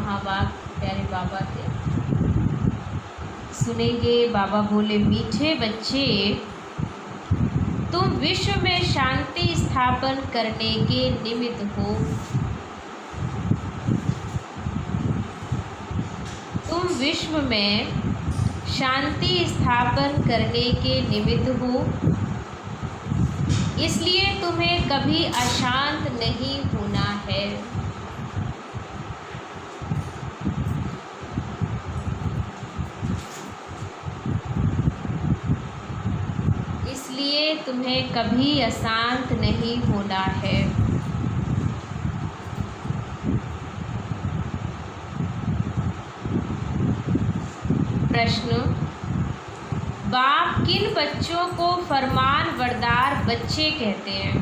महावाक्य प्यारे बाबा के सुनेंगे। बाबा बोले, मीठे बच्चे, तुम विश्व में शांति स्थापन करने के निमित्त हो। तुम विश्व में शांति स्थापन करने के निमित्त हो, इसलिए तुम्हें कभी अशांत नहीं होना है। इसलिए तुम्हें कभी अशांत नहीं होना है। प्रश्न, बाप किन बच्चों को फरमान बरदार बच्चे कहते हैं?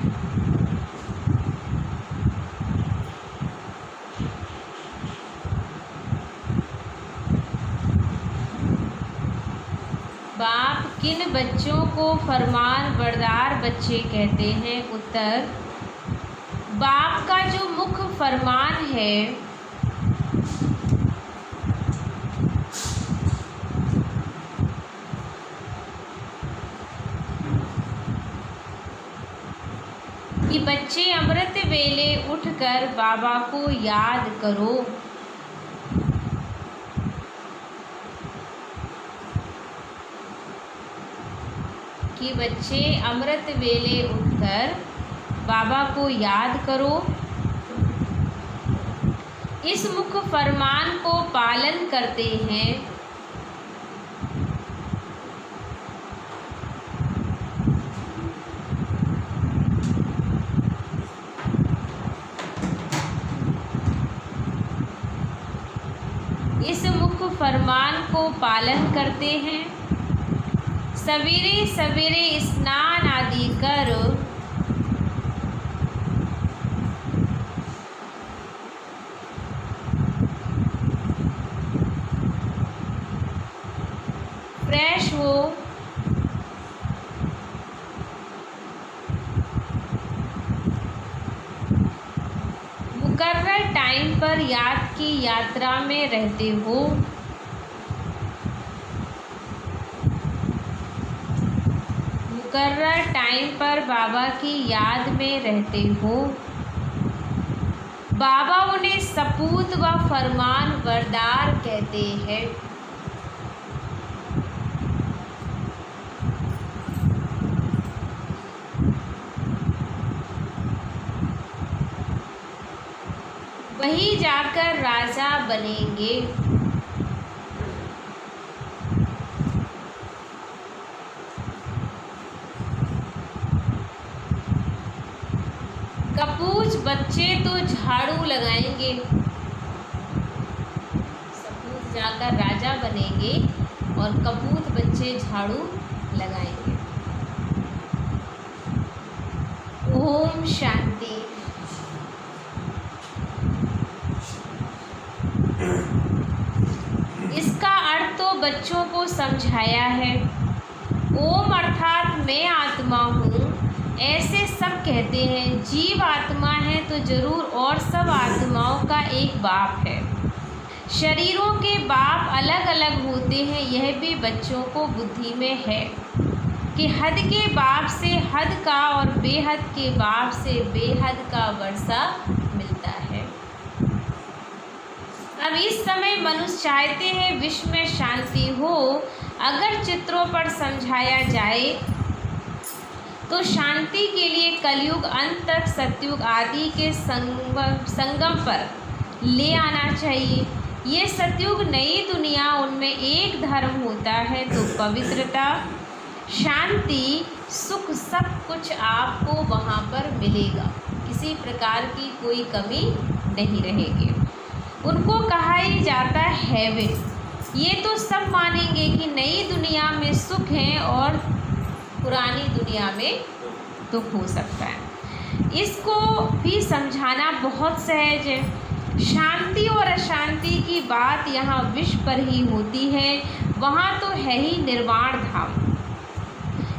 बाप किन बच्चों को फरमान बरदार बच्चे कहते हैं? उत्तर, बाप का जो मुख्य फरमान है कि बच्चे अमृत वेले उठकर बाबा को याद करो। कि बच्चे अमृत वेले उठकर बाबा को याद करो। इस मुख्य फरमान को पालन करते हैं इस मुख्य फरमान को पालन करते हैं। सवेरे सवेरे स्नान आदि कर फ्रेश हो, मुकर्रर टाइम पर याद की यात्रा में रहते हो। मुकर्रर टाइम पर बाबा की याद में रहते हो। बाबा उन्हें सपूत व फरमान बरदार कहते हैं। वही जाकर राजा बनेंगे। कपूच बच्चे तो झाड़ू लगाएंगे। सपूत जाकर राजा बनेंगे और कपूत बच्चे झाड़ू लगाएंगे। ओम शांति। इसका अर्थ तो बच्चों को समझाया है। ओम अर्थात मैं आत्मा हूँ, ऐसे सब कहते हैं। जीव आत्मा है तो जरूर और सब आत्माओं का एक बाप है। शरीरों के बाप अलग अलग होते हैं, यह भी बच्चों को बुद्धि में है कि हद के बाप से हद का और बेहद के बाप से बेहद का वर्षा मिलता है। अब इस समय मनुष्य चाहते हैं विश्व में शांति हो। अगर चित्रों पर समझाया जाए तो शांति के लिए कलयुग अंत तक सतयुग आदि के संगम पर ले आना चाहिए। ये सतयुग नई दुनिया, उनमें एक धर्म होता है तो पवित्रता, शांति, सुख सब कुछ आपको वहाँ पर मिलेगा। किसी प्रकार की कोई कमी नहीं रहेगी। उनको कहा ही जाता है हेवन। ये तो सब मानेंगे कि नई दुनिया में सुख है और पुरानी दुनिया में दुख हो सकता है। इसको भी समझाना बहुत सहज है। शांति और अशांति की बात यहाँ विश्व पर ही होती है। वहाँ तो है ही निर्वाण धाम,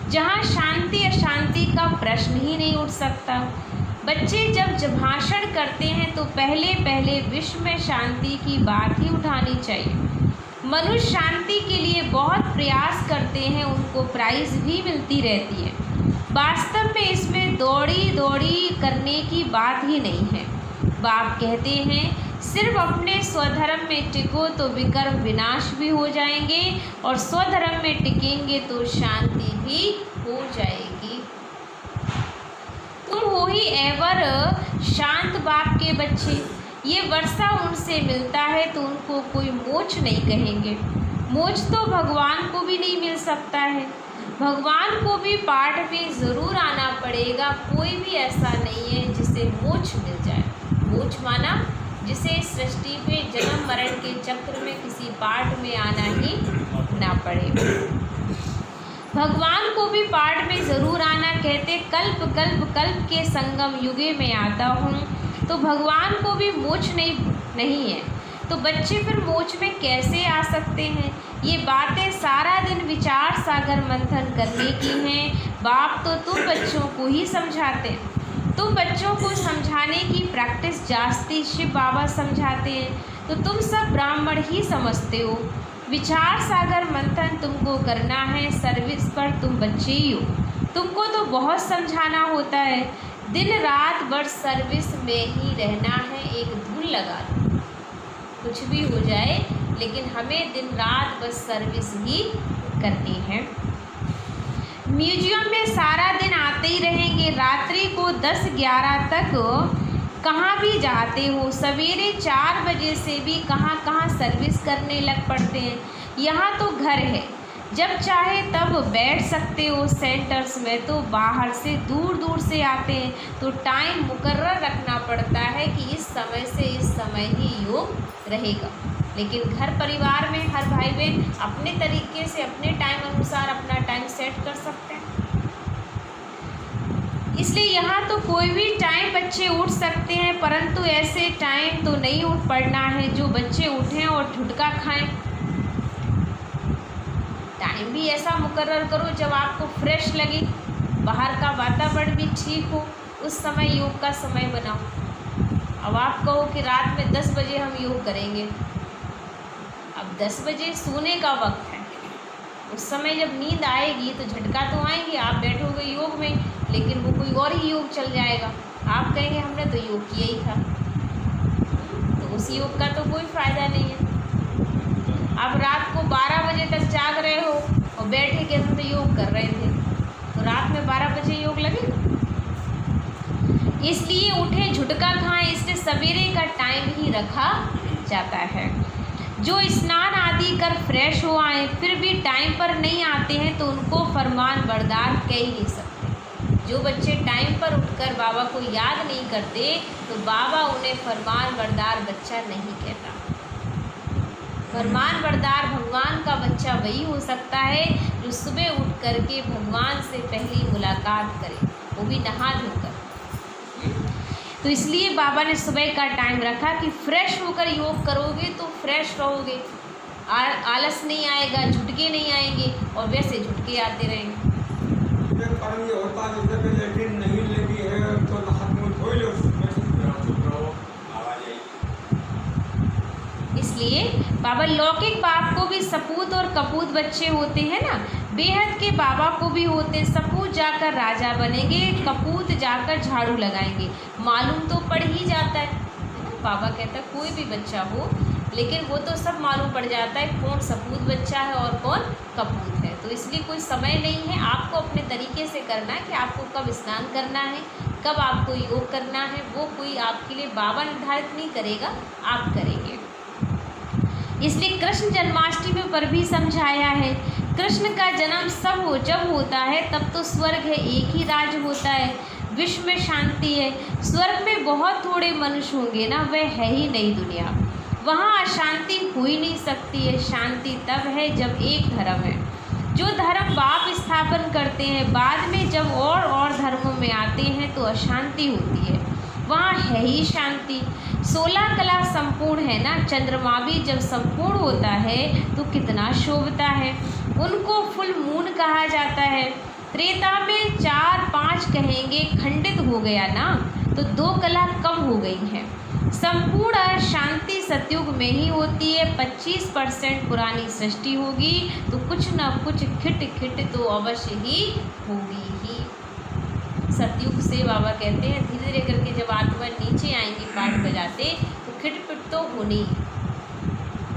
जहाँ शांति अशांति का प्रश्न ही नहीं उठ सकता। बच्चे जब भाषण करते हैं तो पहले पहले विश्व में शांति की बात ही उठानी चाहिए। मनुष्य शांति के लिए बहुत प्रयास करते हैं, उनको प्राइज़ भी मिलती रहती है। वास्तव में इसमें दौड़ी दौड़ी करने की बात ही नहीं है। बाप कहते हैं सिर्फ अपने स्वधर्म में टिको तो विकर्म विनाश भी हो जाएंगे, और स्वधर्म में टिकेंगे तो शांति भी हो जाएगी। तुम हो ही एवर शांत बाप के बच्चे। ये वर्षा उनसे मिलता है तो उनको कोई मोक्ष नहीं कहेंगे। मोक्ष तो भगवान को भी नहीं मिल सकता है। भगवान को भी पाठ में ज़रूर आना पड़ेगा। कोई भी ऐसा नहीं है जिसे मोक्ष मिल जाए। मोक्ष माना जिसे सृष्टि पे जन्म मरण के चक्र में किसी पाठ में आना ही ना पड़े। भगवान को भी पाठ में ज़रूर आना। कहते कल्प कल्प कल्प के संगम युगे में आता हूँ, तो भगवान को भी मोक्ष नहीं है, तो बच्चे फिर मोक्ष में कैसे आ सकते हैं? ये बातें सारा दिन विचार सागर मंथन करने की हैं। बाप तो तुम बच्चों को ही समझाते हैं। तुम बच्चों को समझाने की प्रैक्टिस जास्ती शिव बाबा समझाते हैं, तो तुम सब ब्राह्मण ही समझते हो। विचार सागर मंथन तुमको करना है, सर्विस पर तुम बच्चे ही हो। तुमको तो बहुत समझाना होता है। दिन रात बस सर्विस में ही रहना है। एक धुन लगा दो, कुछ भी हो जाए, लेकिन हमें दिन रात बस सर्विस ही करनी है। म्यूजियम में सारा दिन आते ही रहेंगे। रात्रि को 10-11 तक कहाँ भी जाते हो। सवेरे 4 बजे से भी कहाँ कहाँ सर्विस करने लग पड़ते हैं। यहाँ तो घर है, जब चाहे तब बैठ सकते हो। सेंटर्स में तो बाहर से दूर दूर से आते हैं, तो टाइम मुकर्रर रखना पड़ता है कि इस समय से इस समय ही योग रहेगा। लेकिन घर परिवार में हर भाई बहन अपने तरीके से अपने टाइम अनुसार अपना टाइम सेट कर सकते हैं। इसलिए यहाँ तो कोई भी टाइम बच्चे उठ सकते हैं, परंतु ऐसे टाइम तो नहीं उठ पड़ना है जो बच्चे उठें और झुटका खाएं। टाइम भी ऐसा मुकर्रर करो जब आपको फ्रेश लगे, बाहर का वातावरण भी ठीक हो, उस समय योग का समय बनाओ। अब आप कहो कि रात में 10 बजे हम योग करेंगे। अब 10 बजे सोने का वक्त है, उस समय जब नींद आएगी तो झटका तो आएंगे, आप बैठोगे योग में, लेकिन वो कोई और ही योग चल जाएगा। आप कहेंगे हमने तो योग किया ही था, तो उस योग का तो कोई फ़ायदा नहीं है। आप रात को 12 बजे तक जाग रहे हो और बैठे के हम तो योग कर रहे थे, तो रात में 12 बजे योग लगेगा? इसलिए उठे झुटका खाएं, इसलिए सवेरे का टाइम ही रखा जाता है। जो स्नान आदि कर फ्रेश हो आए फिर भी टाइम पर नहीं आते हैं तो उनको फरमान बरदार कह ही नहीं सकते। जो बच्चे टाइम पर उठकर बाबा को याद नहीं करते तो बाबा उन्हें फरमान बरदार बच्चा नहीं कहता। फरमान बरदार भगवान का बच्चा वही हो सकता है जो सुबह उठ कर के भगवान से पहली मुलाकात करे, वो भी नहा धोकर। तो इसलिए बाबा ने सुबह का टाइम रखा कि फ्रेश होकर योग करोगे तो फ्रेश रहोगे, आलस नहीं आएगा, झुटके नहीं आएंगे, और वैसे झुटके आते रहेंगे। ये होता है लेकिन नहीं लगी है तो हाथ मुंह धो लो, इसलिए बाबा लौकिक बाप को भी सपूत और कपूत बच्चे होते हैं ना, बेहद के बाबा को भी होते। सपूत जाकर राजा बनेंगे, कपूत जाकर झाड़ू लगाएंगे। मालूम तो पड़ ही जाता है ना। बाबा कहता है कोई भी बच्चा हो, लेकिन वो तो सब मालूम पड़ जाता है कौन सपूत बच्चा है और कौन कपूत है। तो इसलिए कोई समय नहीं है, आपको अपने तरीके से करना है कि आपको कब स्नान करना है, कब आपको योग करना है, वो कोई आपके लिए बाबा निर्धारित नहीं करेगा, आप करेंगे। इसलिए कृष्ण जन्माष्टमी पर भी समझाया है, कृष्ण का जन्म जब होता है तब तो स्वर्ग है, एक ही राज्य होता है, विश्व में शांति है। स्वर्ग में बहुत थोड़े मनुष्य होंगे ना, वह है ही नहीं दुनिया, वहाँ अशांति हो ही नहीं सकती है। शांति तब है जब एक धर्म है, जो धर्म बाप स्थापन करते हैं, बाद में जब और धर्मों में आते हैं तो अशांति होती है, वहाँ है ही शांति। 16 कला संपूर्ण है ना, चंद्रमा भी जब संपूर्ण होता है तो कितना शोभता है। उनको फुल मून कहा जाता है। त्रेता में 4-5 कहेंगे खंडित हो गया ना, तो 2 कला कम हो गई हैं। संपूर्ण शांति सतयुग में ही होती है। 25% पुरानी सृष्टि होगी तो कुछ न कुछ खिट तो अवश्य ही होगी ही। सतयुग से बाबा कहते हैं धीरे धीरे करके जब आत्मा नीचे आएंगी पाठ बजाते तो खिटपिट तो होनी।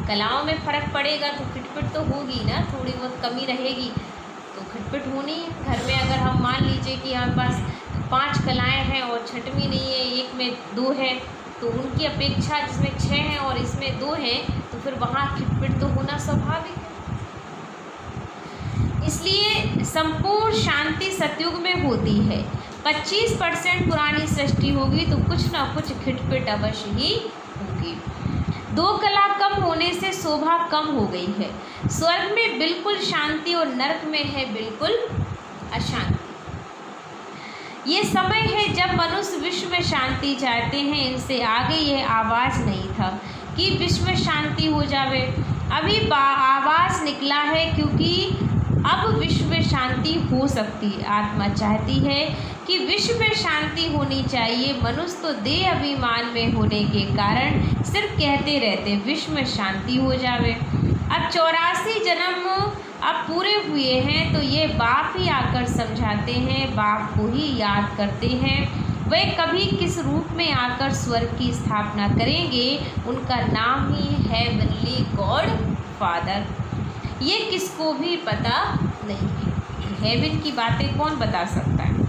कलाओं में फ़र्क पड़ेगा तो खिटपिट तो होगी ना, थोड़ी बहुत कमी रहेगी तो खिटपिट होनी है। घर में अगर हम मान लीजिए कि हमारे पास 5 कलाएँ हैं और छठवीं नहीं है, एक में 2 है, तो उनकी अपेक्षा जिसमें 6 हैं और इसमें 2 हैं तो फिर वहाँ खिटपिट तो होना स्वाभाविक है। इसलिए संपूर्ण शांति सतयुग में होती है। 25% पुरानी सृष्टि होगी तो कुछ ना कुछ खिटपिट अवश्य ही होगी। 2 कला कम होने से शोभा कम हो गई है। स्वर्ग में बिल्कुल शांति और नरक में है बिल्कुल अशांति। ये समय है जब मनुष्य विश्व में शांति चाहते हैं। इनसे आगे यह आवाज़ नहीं था कि विश्व में शांति हो जावे। अभी आवाज़ निकला है क्योंकि अब विश्व में शांति हो सकती है। आत्मा चाहती है कि विश्व में शांति होनी चाहिए। मनुष्य तो देह अभिमान में होने के कारण सिर्फ कहते रहते विश्व में शांति हो जावे। अब 84 जन्म अब पूरे हुए हैं तो ये बाप ही आकर समझाते हैं, बाप को ही याद करते हैं। वे कभी किस रूप में आकर स्वर्ग की स्थापना करेंगे, उनका नाम ही है हेवनली गॉड फादर। ये किसको भी पता नहीं है। हेवन की बातें कौन बता सकता है।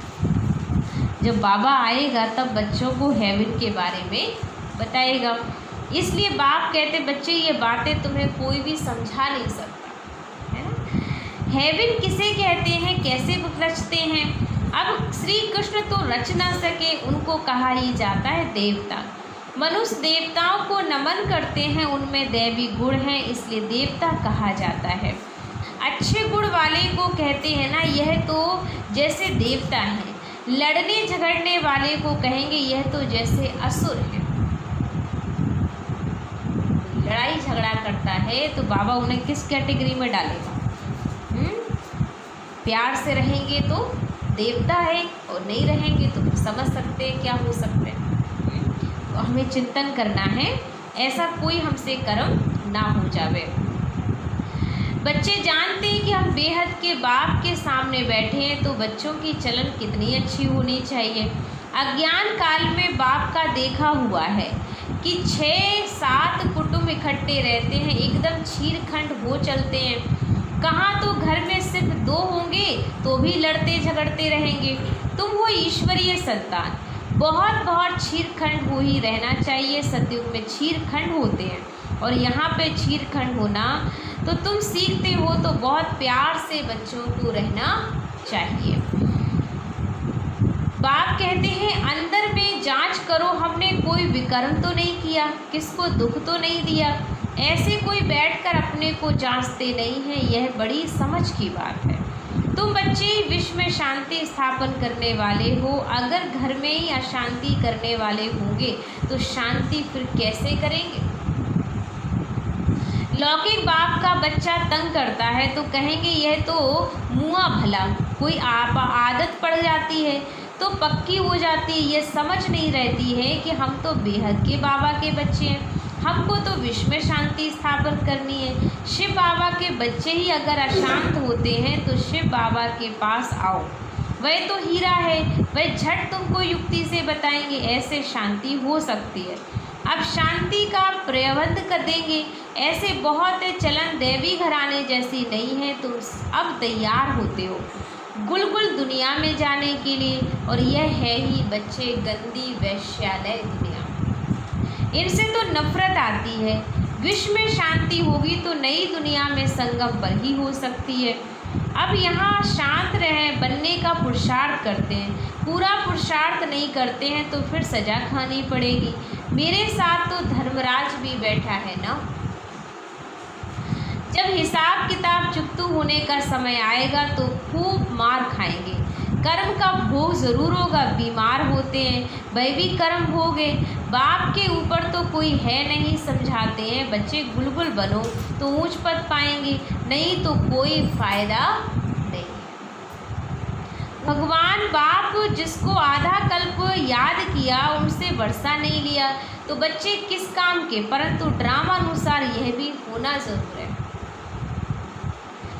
जब बाबा आएगा तब बच्चों को हेवन के बारे में बताएगा। इसलिए बाप कहते बच्चे ये बातें तुम्हें कोई भी समझा नहीं सकता, है ना। हेवन किसे कहते हैं, कैसे रचते हैं। अब श्री कृष्ण तो रच ना सके, उनको कहा ही जाता है देवता। मनुष्य देवताओं को नमन करते हैं, उनमें दैवी गुण हैं, इसलिए देवता कहा जाता है। अच्छे गुण वाले को कहते हैं ना, यह तो जैसे देवता हैं। लड़ने झगड़ने वाले को कहेंगे यह तो जैसे असुर है। लड़ाई झगड़ा करता है तो बाबा उन्हें किस कैटेगरी में डालेगा। प्यार से रहेंगे तो देवता है और नहीं रहेंगे तो समझ सकते हैं क्या हो सकते हैं। तो हमें चिंतन करना है ऐसा कोई हमसे कर्म ना हो जावे। बच्चे जानते हैं कि हम बेहद के बाप के सामने बैठे हैं तो बच्चों की चलन कितनी अच्छी होनी चाहिए। अज्ञान काल में बाप का देखा हुआ है कि 6-7 कुटुंब इकट्ठे रहते हैं, एकदम छीरखंड हो चलते हैं। कहाँ तो घर में सिर्फ 2 होंगे तो भी लड़ते झगड़ते रहेंगे। तुम हो ईश्वरीय संतान, बहुत छीरखंड हो ही रहना चाहिए। सतयुग में छीरखंड होते हैं और यहाँ पे छीरखंड होना तो तुम सीखते हो तो बहुत प्यार से बच्चों को रहना चाहिए। बाप कहते हैं अंदर में जांच करो, हमने कोई विकर्म तो नहीं किया, किसको दुख तो नहीं दिया। ऐसे कोई बैठकर अपने को जांचते नहीं है, यह बड़ी समझ की बात है। तुम बच्चे विश्व में शांति स्थापन करने वाले हो। अगर घर में ही अशांति करने वाले होंगे तो शांति फिर कैसे करेंगे। लौकिक बाप का बच्चा तंग करता है तो कहेंगे यह तो मुआ भला, कोई आदत पड़ जाती है तो पक्की हो जाती है। ये समझ नहीं रहती है कि हम तो बेहद के बाबा के बच्चे हैं, हमको तो विश्व में शांति स्थापन करनी है। शिव बाबा के बच्चे ही अगर अशांत होते हैं तो शिव बाबा के पास आओ, वह तो हीरा है, वह झट तुमको युक्ति से बताएंगे ऐसे शांति हो सकती है। अब शांति का प्रबंध कर देंगे। ऐसे बहुत चलन देवी घराने जैसी नहीं है। तुम अब तैयार होते हो गुलगुल दुनिया में जाने के लिए, और यह है ही बच्चे गंदी वैश्यालय दुनिया। इनसे तो नफरत आती है। विश्व में शांति होगी तो नई दुनिया में संगम पर ही हो सकती है। अब यहाँ शांत रहे बनने का पुरुषार्थ करते हैं, पूरा पुरुषार्थ नहीं करते हैं तो फिर सजा खानी पड़ेगी। मेरे साथ तो धर्मराज भी बैठा है ना। जब हिसाब किताब चुकतू होने का समय आएगा तो खूब मार खाएंगे। कर्म का भोग ज़रूर होगा, बीमार होते हैं, वह भी कर्म भोगे। बाप के ऊपर तो कोई है नहीं, समझाते हैं बच्चे गुलगुल बनो तो ऊंच पद पाएंगे, नहीं तो कोई फ़ायदा नहीं। भगवान बाप जिसको आधा कल्प याद किया उनसे वर्षा नहीं लिया, तो बच्चे किस काम के। परंतु ड्रामा अनुसार यह भी होना जरूर है।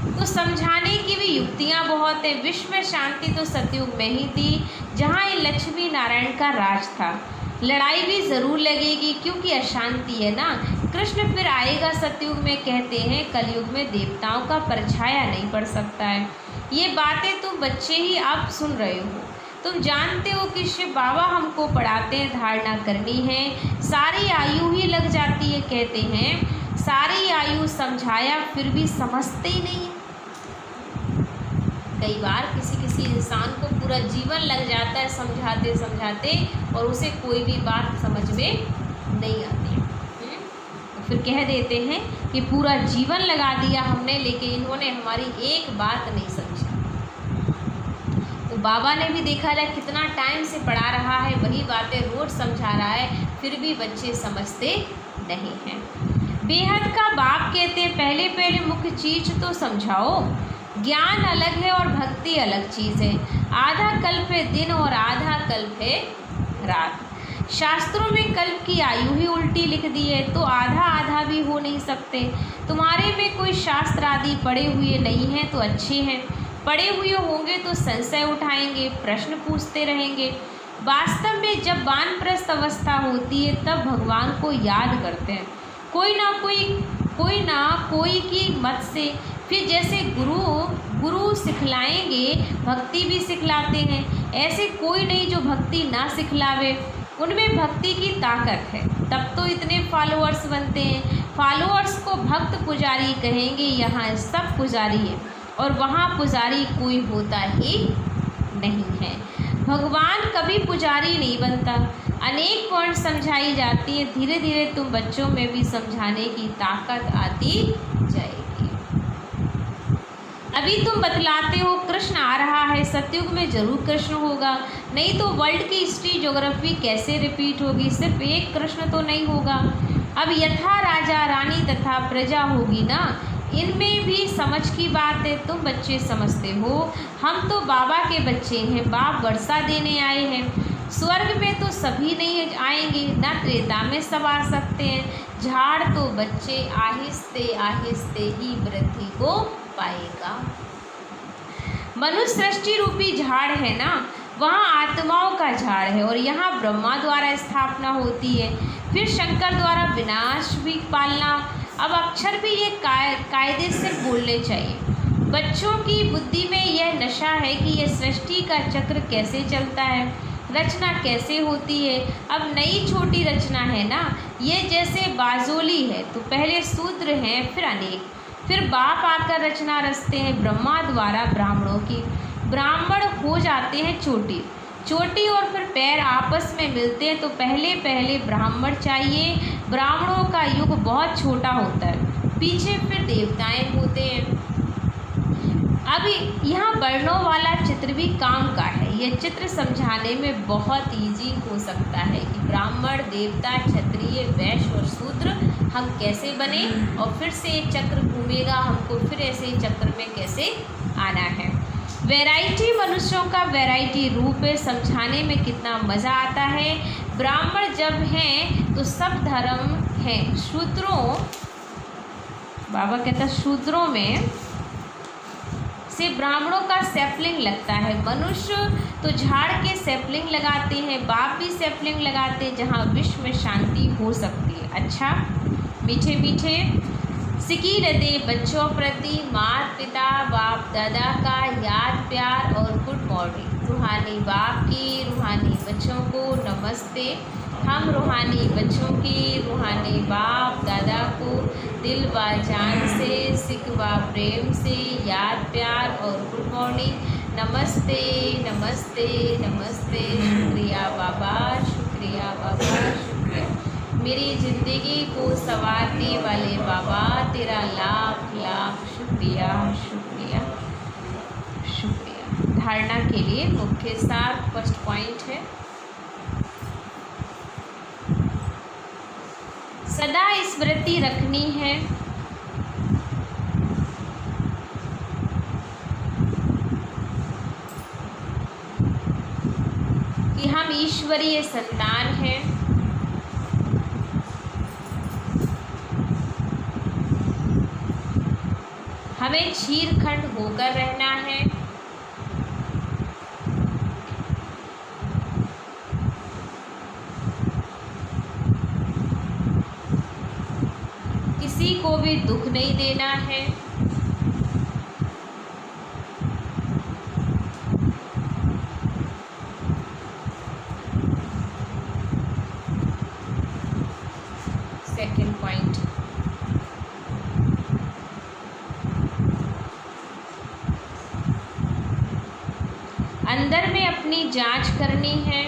तो समझाने की भी युक्तियाँ बहुत है। विश्व में शांति तो सतयुग में ही थी, जहाँ ये लक्ष्मी नारायण का राज था। लड़ाई भी ज़रूर लगेगी क्योंकि अशांति है ना। कृष्ण फिर आएगा सतयुग में, कहते हैं कलयुग में देवताओं का परछाया नहीं पड़ सकता है। ये बातें तुम बच्चे ही अब सुन रहे हो। तुम जानते हो कि शिव बाबा हमको पढ़ाते हैं, धारणा करनी है, सारी आयु ही लग जाती है। कहते हैं सारी आयु समझाया फिर भी समझते ही नहीं। कई बार किसी इंसान को पूरा जीवन लग जाता है समझाते समझाते, और उसे कोई भी बात समझ में नहीं आती। तो फिर कह देते हैं कि पूरा जीवन लगा दिया हमने, लेकिन इन्होंने हमारी एक बात नहीं समझी। तो बाबा ने भी देखा जाए कितना टाइम से पढ़ा रहा है, वही बातें रोज समझा रहा है, फिर भी बच्चे समझते नहीं हैं। बेहद का बाप कहते हैं पहले पहले मुख्य चीज़ तो समझाओ। ज्ञान अलग है और भक्ति अलग चीज़ है। आधा कल्प है दिन और आधा कल्प है रात। शास्त्रों में कल्प की आयु ही उल्टी लिख दी है, तो आधा आधा भी हो नहीं सकते। तुम्हारे में कोई शास्त्र आदि पढ़े हुए नहीं हैं तो अच्छे हैं, पढ़े हुए होंगे तो संशय उठाएंगे, प्रश्न पूछते रहेंगे। वास्तव में जब वानप्रस्थ अवस्था होती है तब भगवान को याद करते हैं, कोई ना कोई की मत से। फिर जैसे गुरु सिखलाएंगे भक्ति भी सिखलाते हैं। ऐसे कोई नहीं जो भक्ति ना सिखलावे, उनमें भक्ति की ताकत है, तब तो इतने फॉलोअर्स बनते हैं। फॉलोअर्स को भक्त पुजारी कहेंगे। यहाँ सब पुजारी है और वहाँ पुजारी कोई होता ही नहीं है। भगवान कभी पुजारी नहीं बनता। अनेक पॉइंट समझाई जाती है, धीरे धीरे तुम बच्चों में भी समझाने की ताकत आती जाएगी। अभी तुम बतलाते हो कृष्ण आ रहा है, सतयुग में जरूर कृष्ण होगा, नहीं तो वर्ल्ड की हिस्ट्री ज्योग्राफी कैसे रिपीट होगी। सिर्फ एक कृष्ण तो नहीं होगा। अब यथा राजा रानी तथा प्रजा होगी ना, इनमें भी समझ की बात है। तुम बच्चे समझते हो, हम तो बाबा के बच्चे हैं, बाप वर्षा देने आए हैं। स्वर्ग में तो सभी नहीं आएंगे, न त्रेता में सब आ सकते हैं। झाड़ तो बच्चे आहिस्ते आहिस्ते ही वृद्धि को पाएगा। मनुष्य सृष्टि रूपी झाड़ है ना, वहाँ आत्माओं का झाड़ है, और यहाँ ब्रह्मा द्वारा स्थापना होती है, फिर शंकर द्वारा विनाश भी पालना। अब अक्षर भी ये कायदे से बोलने चाहिए। बच्चों की बुद्धि में यह नशा है कि यह सृष्टि का चक्र कैसे चलता है, रचना कैसे होती है। अब नई छोटी रचना है ना, ये जैसे बाजोली है, तो पहले शूद्र हैं, फिर अनेक, फिर बाप आकर रचना रचते हैं ब्रह्मा द्वारा ब्राह्मणों की। ब्राह्मण हो जाते हैं चोटी, चोटी और फिर पैर आपस में मिलते हैं, तो पहले पहले ब्राह्मण चाहिए। ब्राह्मणों का युग बहुत छोटा होता है, पीछे फिर देवताएं होते हैं। अब यहाँ वर्णों वाला चित्र भी काम का है। यह चित्र समझाने में बहुत इजी हो सकता है कि ब्राह्मण, देवता, क्षत्रिय, वैश्य और शूद्र हम कैसे बने, और फिर से ये चक्र घूमेगा, हमको फिर ऐसे चक्र में कैसे आना है। वैरायटी मनुष्यों का वैरायटी रूप है, समझाने में कितना मज़ा आता है। ब्राह्मण जब हैं तो सब धर्म हैं। शूद्रों, बाबा कहता शूद्रों में से ब्राह्मणों का सैपलिंग लगता है। मनुष्य तो झाड़ के सैपलिंग लगाते हैं, बाप भी सैपलिंग लगाते हैं, जहाँ विश्व में शांति हो सकती है। अच्छा, मीठे मीठे सिकी दे बच्चों प्रति माता पिता बाप दादा का याद प्यार और गुड मॉर्निंग। रूहानी बाप की रूहानी बच्चों को नमस्ते। हम रूहानी बच्चों की रूहानी बाप दादा को दिल व जान से, सिख व प्रेम से याद प्यार और गुड मॉर्निंग। नमस्ते नमस्ते नमस्ते। शुक्रिया बाबा, शुक्रिया बाबा, शुक्रिया। मेरी ज़िंदगी को संवारने वाले बाबा, तेरा लाख लाख शुक्रिया शुक्रिया शुक्रिया। धारणा के लिए मुख्य सार फर्स्ट पॉइंट है, सदा स्मृति रखनी है ईश्वरीय संतान हैं। हमें क्षीरखंड होकर रहना है। किसी को भी दुख नहीं देना है। सेकंड पॉइंट, अंदर में अपनी जांच करनी है।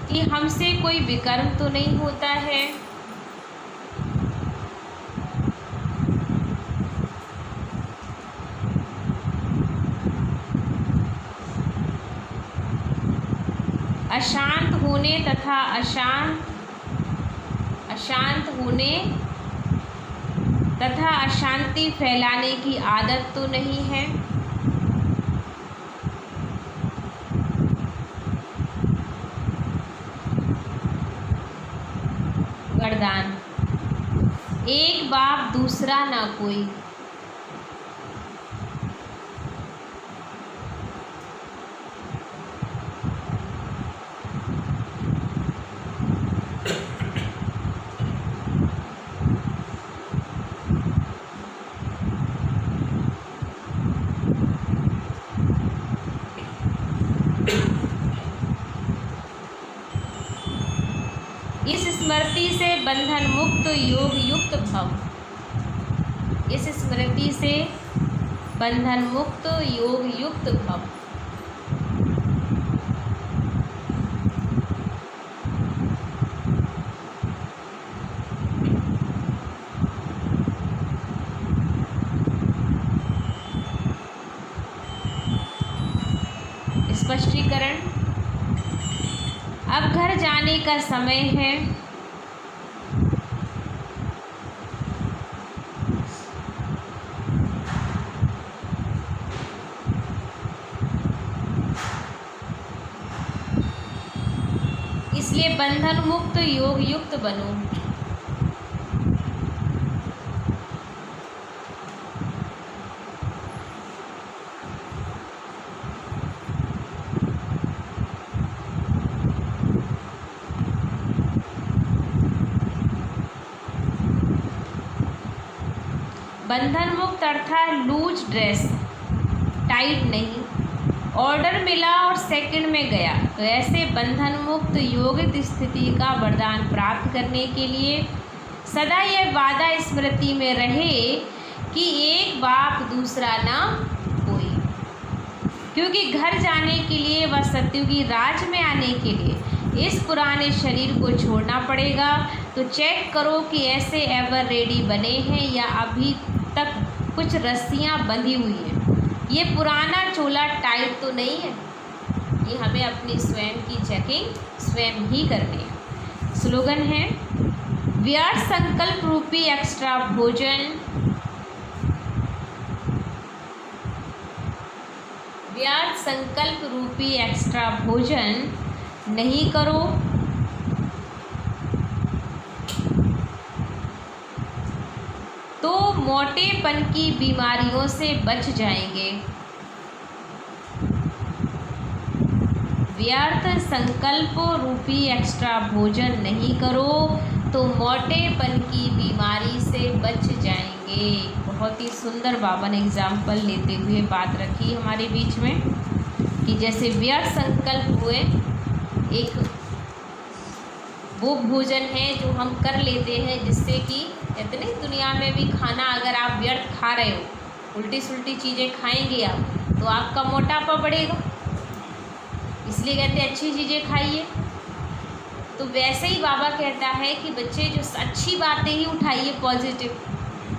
कि हमसे कोई विकर्म तो नहीं होता है। अशांत होने तथा अशांत होने तथा अशांति फैलाने की आदत तो नहीं है। वरदान, एक बाप दूसरा ना कोई। इस स्मृति से बंधन मुक्त योग युक्त भव। इस स्मृति से बंधन मुक्त योग युक्त भव। स्पष्टीकरण, अब घर जाने का समय है। इसलिए बंधन मुक्त योग युक्त बनो। बंधन मुक्त अर्थात लूज ड्रेस, टाइट नहीं। ऑर्डर मिला और सेकंड में गया, तो ऐसे बंधन मुक्त योगित स्थिति का वरदान प्राप्त करने के लिए सदा यह वादा स्मृति में रहे कि एक बाप दूसरा ना कोई। क्योंकि घर जाने के लिए व सतयुगी राज में आने के लिए इस पुराने शरीर को छोड़ना पड़ेगा। तो चेक करो कि ऐसे एवर रेडी बने हैं या अभी तक कुछ रस्सियाँ बंधी हुई हैं। ये पुराना चोला टाइट तो नहीं है। ये हमें अपनी स्वयं की चेकिंग स्वयं ही करनी है। स्लोगन है, व्यर्थ संकल्प रूपी एक्स्ट्रा भोजन, व्यर्थ संकल्प रूपी एक्स्ट्रा भोजन नहीं करो। तो मोटेपन की बीमारियों से बच जाएंगे। व्यर्थ संकल्प रूपी एक्स्ट्रा भोजन नहीं करो तो मोटेपन की बीमारी से बच जाएंगे। बहुत ही सुंदर बाबा ने एग्जाम्पल लेते हुए बात रखी हमारे बीच में कि जैसे व्यर्थ संकल्प हुए, एक वो भोजन है जो हम कर लेते हैं जिससे कि इतनी दुनिया में भी खाना अगर आप व्यर्थ खा रहे हो, उल्टी सुल्टी चीज़ें खाएंगे आप, तो आपका मोटापा बढ़ेगा। इसलिए कहते हैं अच्छी चीज़ें खाइए। तो वैसे ही बाबा कहता है कि बच्चे जो अच्छी बातें ही उठाइए, पॉजिटिव।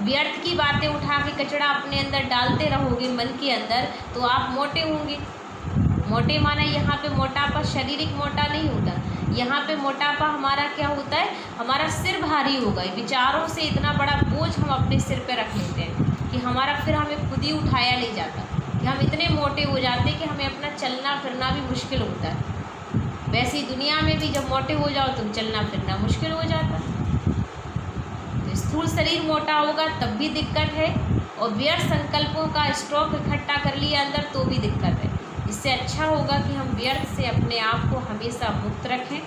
व्यर्थ की बातें उठा के कचरा अपने अंदर डालते रहोगे मन के अंदर, तो आप मोटे होंगे। मोटे माना यहाँ पे मोटापा शारीरिक मोटा नहीं होता, यहाँ पे मोटापा हमारा क्या होता है, हमारा सिर भारी हो गए, विचारों से इतना बड़ा बोझ हम अपने सिर पे रख लेते हैं कि हमारा फिर हमें खुद ही उठाया नहीं जाता, कि हम इतने मोटे हो जाते हैं कि हमें अपना चलना फिरना भी मुश्किल होता है। वैसे ही दुनिया में भी जब मोटे हो जाओ तो चलना फिरना मुश्किल हो जाता है। तो स्थूल शरीर मोटा होगा तब भी दिक्कत है, और व्यर्थ संकल्पों का स्टॉक इकट्ठा कर लिया अंदर तो भी दिक्कत है। इससे अच्छा होगा कि हम व्यर्थ से अपने आप को हमेशा मुक्त रखें,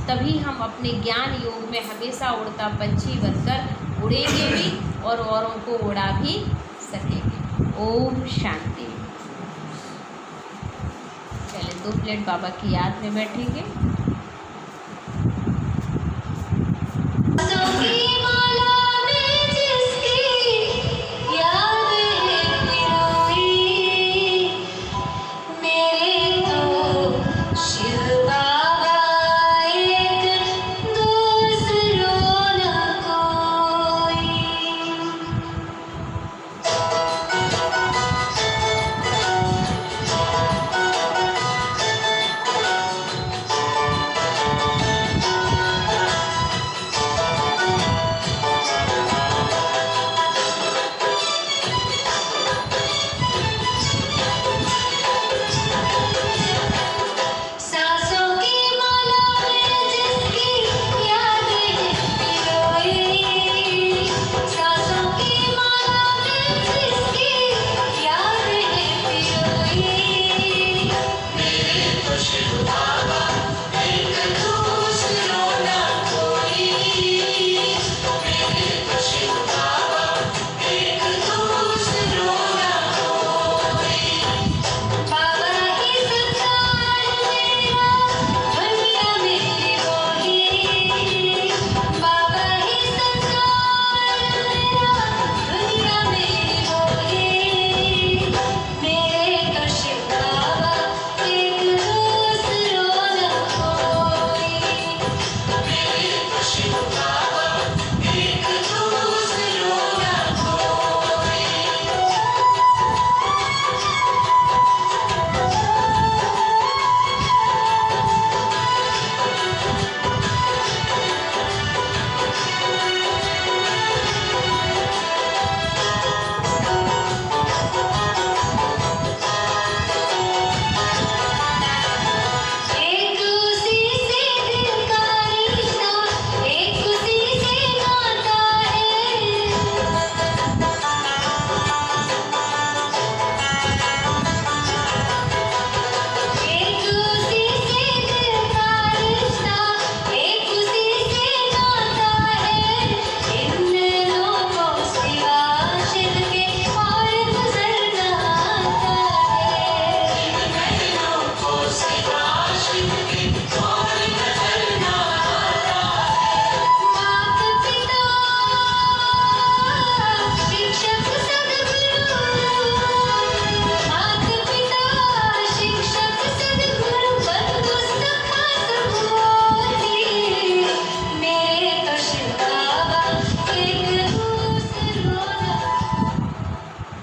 तभी हम अपने ज्ञान योग में हमेशा उड़ता पंछी बनकर उड़ेंगे भी और औरों को उड़ा भी सकेंगे। ओम शांति। चले 2 प्लेट बाबा की याद में बैठेंगे।